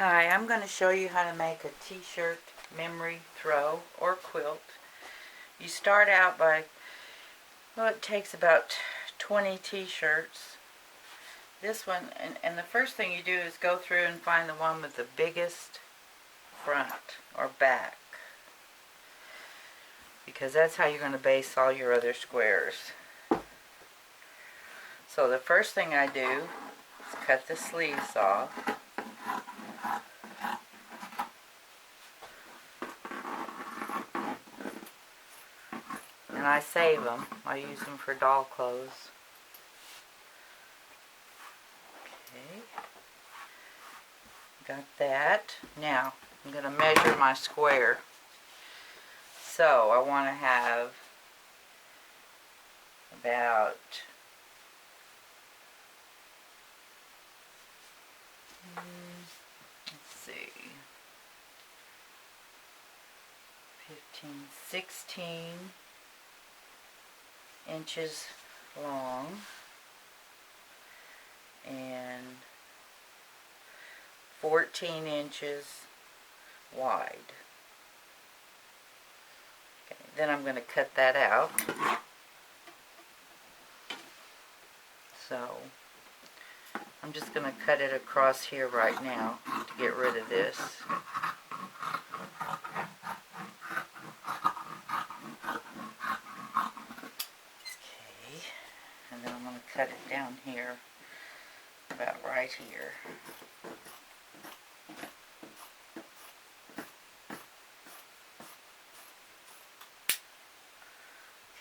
Hi, I'm going to show you how to make a t-shirt memory throw or quilt. You start out by, well, it takes about 20 t-shirts. This one, and the first thing you do is go through and find the one with the biggest front or back, because that's how you're going to base all your other squares. So the first thing I do is cut the sleeves off. And I save them. I use them for doll clothes. Okay. Got that. Now, I'm going to measure my square. So, I want to have about let's see, 15, 16 inches long and 14 inches wide. Okay, then I'm going to cut that out. So I'm just going to cut it across here right now to get rid of this. Okay, and then I'm going to cut it down here, about right here.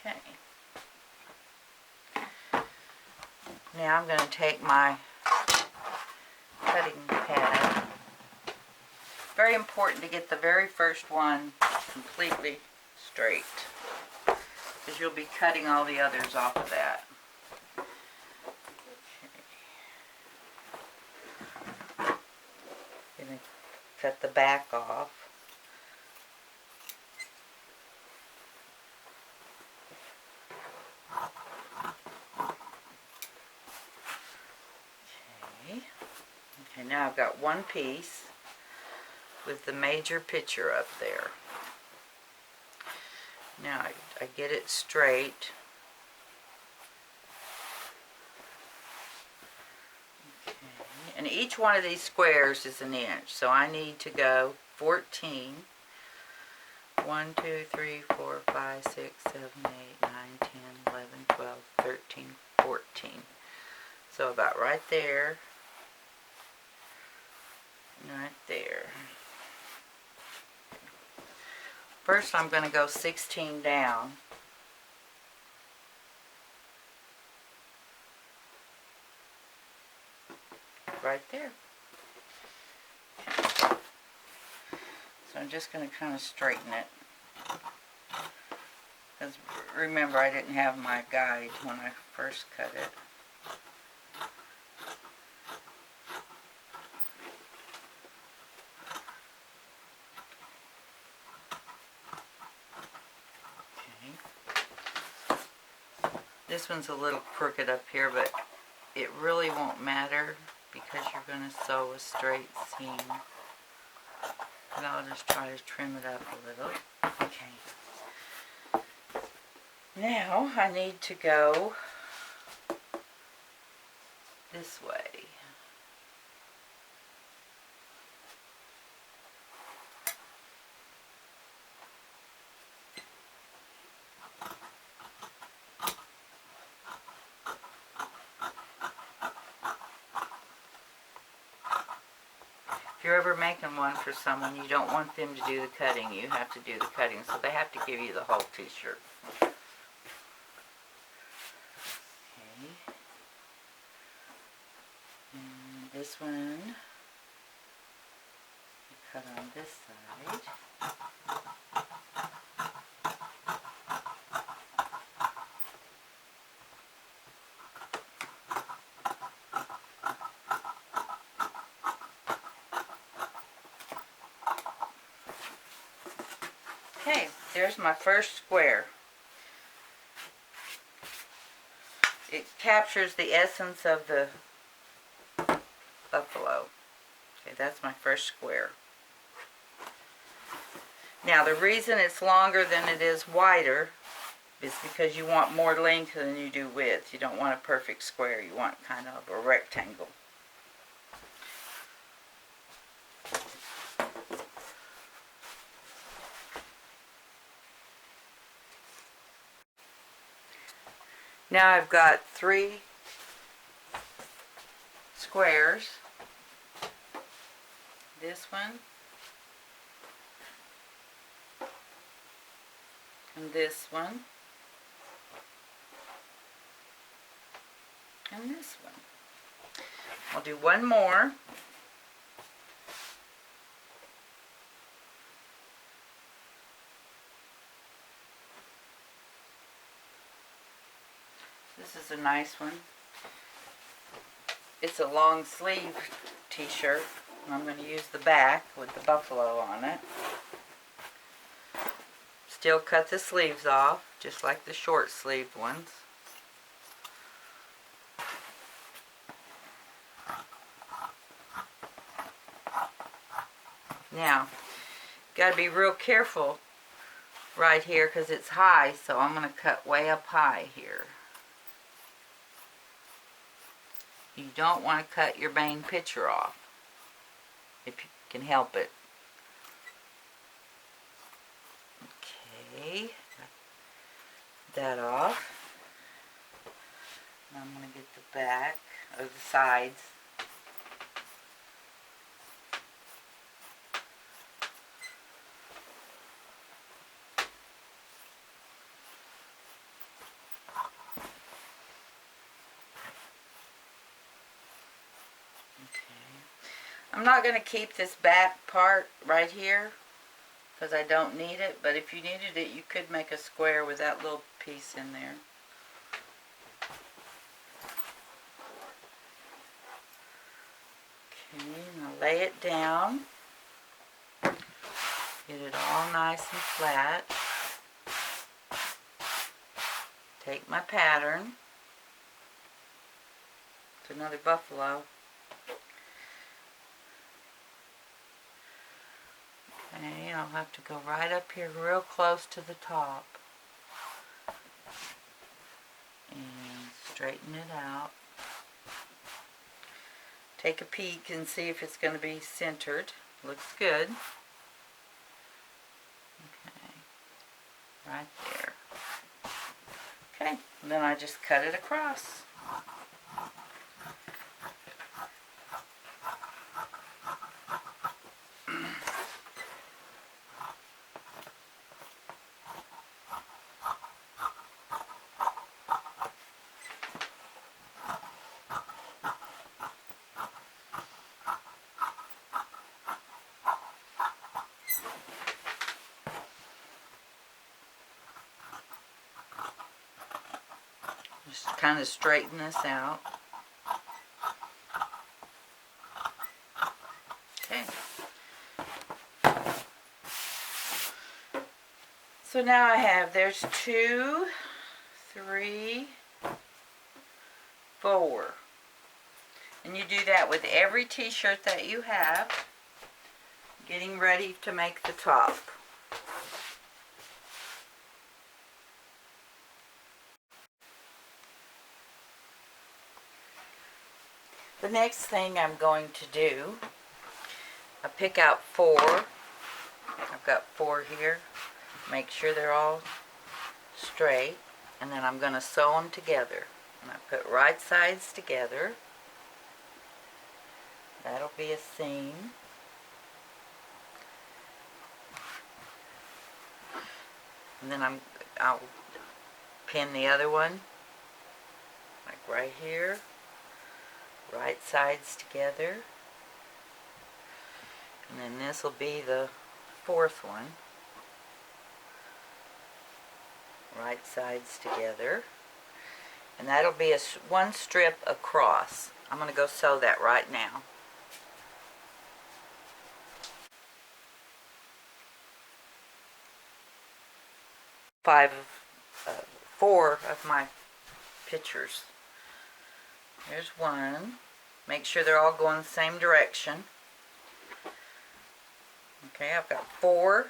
Okay. Now I'm going to take my cutting pad. Very important to get the very first one completely straight, because you'll be cutting all the others off of that. Okay. Going to cut the back off. Okay, now I've got one piece with the major picture up there. Now I get it straight. Okay. And each one of these squares is an inch, so I need to go 14. 1, 2, 3, 4, 5, 6, 7, 8, 9, 10, 11, 12, 13, 14. So about right there. Right there. First I'm going to go 16 down. Right there. So I'm just going to kind of straighten it. Because remember, I didn't have my guide when I first cut it. This one's a little crooked up here, but it really won't matter because you're going to sew a straight seam. And I'll just try to trim it up a little. Okay. Now I need to go this way. If you're ever making one for someone, you don't want them to do the cutting. You have to do the cutting, so they have to give you the whole t-shirt. Okay. And this one, you cut on this side. Okay, there's my first square. It captures the essence of the buffalo. Okay, that's my first square. Now the reason it's longer than it is wider is because you want more length than you do width. You don't want a perfect square. You want kind of a rectangle. Now I've got 3 squares. This one. And this one. And this one. I'll do one more. This is a nice one. It's a long sleeve t-shirt. I'm going to use the back with the buffalo on it. Still cut the sleeves off, just like the short sleeved ones. Now, got to be real careful right here because it's high, so I'm going to cut way up high here. You don't want to cut your main picture off, if you can help it. Okay, got that off. Now I'm going to get the back, or the sides. I'm not going to keep this back part right here because I don't need it, but if you needed it, you could make a square with that little piece in there. Okay, now lay it down. Get it all nice and flat. Take my pattern. It's another buffalo. Okay, I'll have to go right up here real close to the top and straighten it out. Take a peek and see if it's going to be centered. Looks good. Okay, right there. Okay, and then I just cut it across. Just kind of straighten this out. Okay. So now I have, there's 2, 3, 4. And you do that with every t-shirt that you have, getting ready to make the top. The next thing I'm going to do, I pick out 4. I've got 4 here. Make sure they're all straight. And then I'm going to sew them together. And I put right sides together. That'll be a seam. And then I'll pin the other one, like right here. Right sides together, and then this will be the 4th one. Right sides together, and that'll be one strip across. I'm going to go sew that right now. Four of my pictures. There's one. Make sure they're all going the same direction. Okay, I've got 4,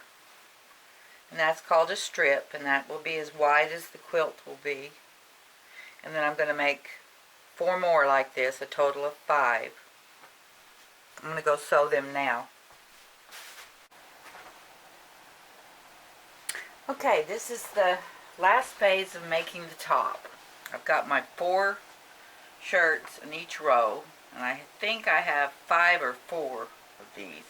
and that's called a strip, and that will be as wide as the quilt will be. And then I'm going to make 4 more like this, a total of 5. I'm going to go sew them now. Okay, this is the last phase of making the top. I've got my 4 shirts in each row, and I think I have 5 or 4 of these.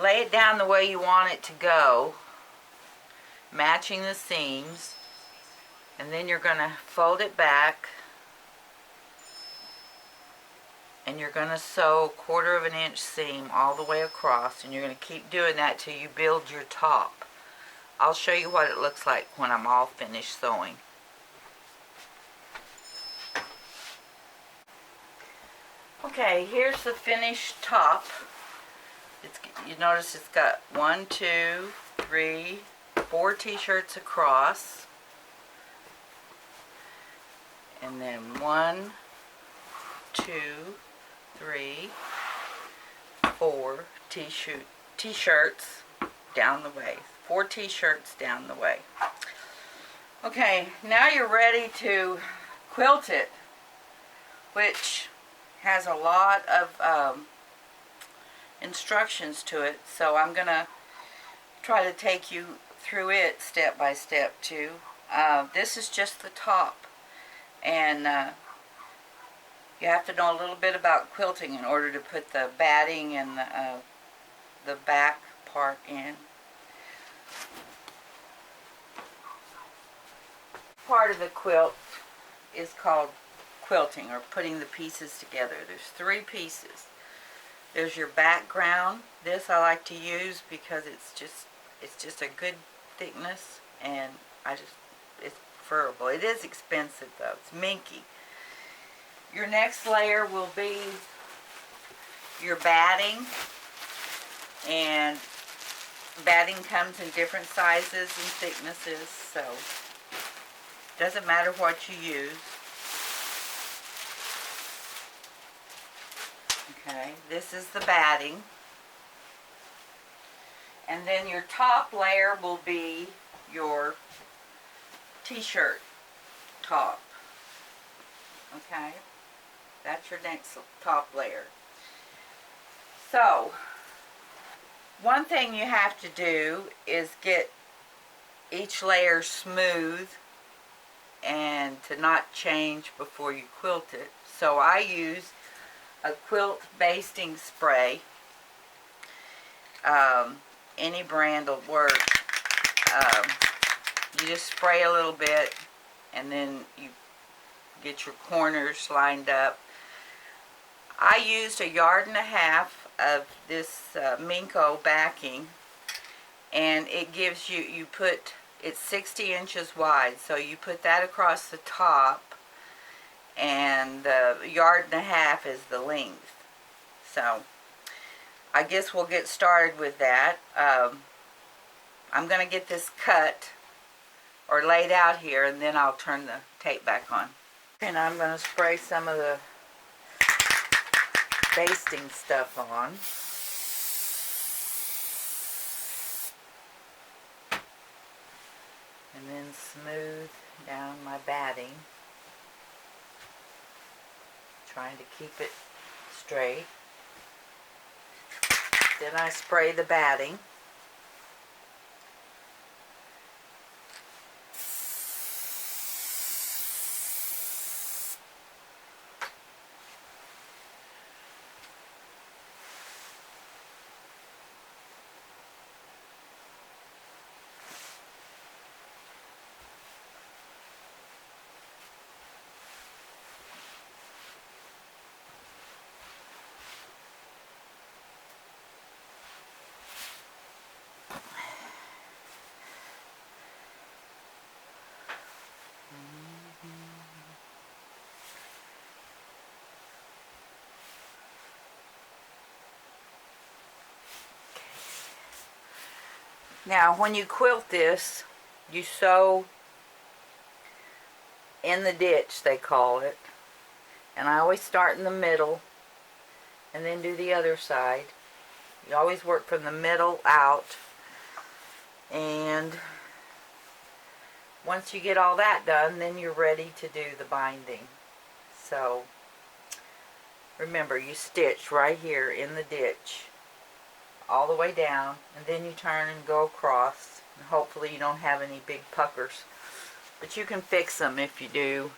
Lay it down the way you want it to go, matching the seams, and then you're going to fold it back, and you're going to sew 1/4 of an inch seam all the way across, and you're going to keep doing that till you build your top. I'll show you what it looks like when I'm all finished sewing. Okay, here's the finished top. You notice it's got 1, 2, 3, 4 t-shirts across, and then 1, 2, 3, 4 t-shirts down the way. 4 t-shirts down the way. Okay, now you're ready to quilt it, which has a lot of instructions to it, so I'm gonna try to take you through it step by step too. This is just the top, and you have to know a little bit about quilting in order to put the batting and the back part in. Part of the quilt is called quilting, or putting the pieces together. There's 3 pieces. There's your background. This I like to use because it's just a good thickness, and it's preferable. It is expensive though. It's minky. Your next layer will be your batting, and batting comes in different sizes and thicknesses, so it doesn't matter what you use. Okay, this is the batting. And then your top layer will be your t-shirt top. Okay, that's your next top layer. So, one thing you have to do is get each layer smooth and to not change before you quilt it. So I use a quilt basting spray. Any brand will work. You just spray a little bit, and then you get your corners lined up. I used 1.5 yards of this Minko backing, and it gives you, it's 60 inches wide, so you put that across the top, and 1.5 yards is the length. So I guess we'll get started with that. I'm going to get this cut or laid out here, and then I'll turn the tape back on. And I'm going to spray some of the basting stuff on. And then smooth down my batting, trying to keep it straight. Then I spray the batting. Now, when you quilt this, you sew in the ditch, they call it. And I always start in the middle and then do the other side. You always work from the middle out, and once you get all that done, then you're ready to do the binding. So remember, you stitch right here in the ditch all the way down, and then you turn and go across, and hopefully you don't have any big puckers, but you can fix them if you do.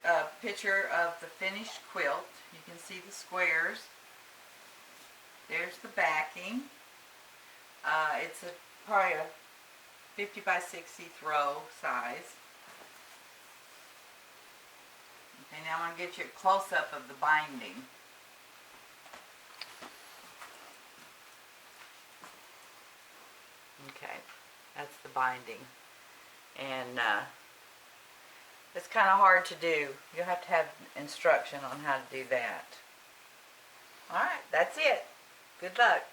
A picture of the finished quilt. You can see the squares. There's the backing. It's probably a 50 by 60 throw size. Okay, now I'm going to get you a close-up of the binding. Okay, that's the binding. And it's kind of hard to do. You'll have to have instruction on how to do that. Alright, that's it. Good luck.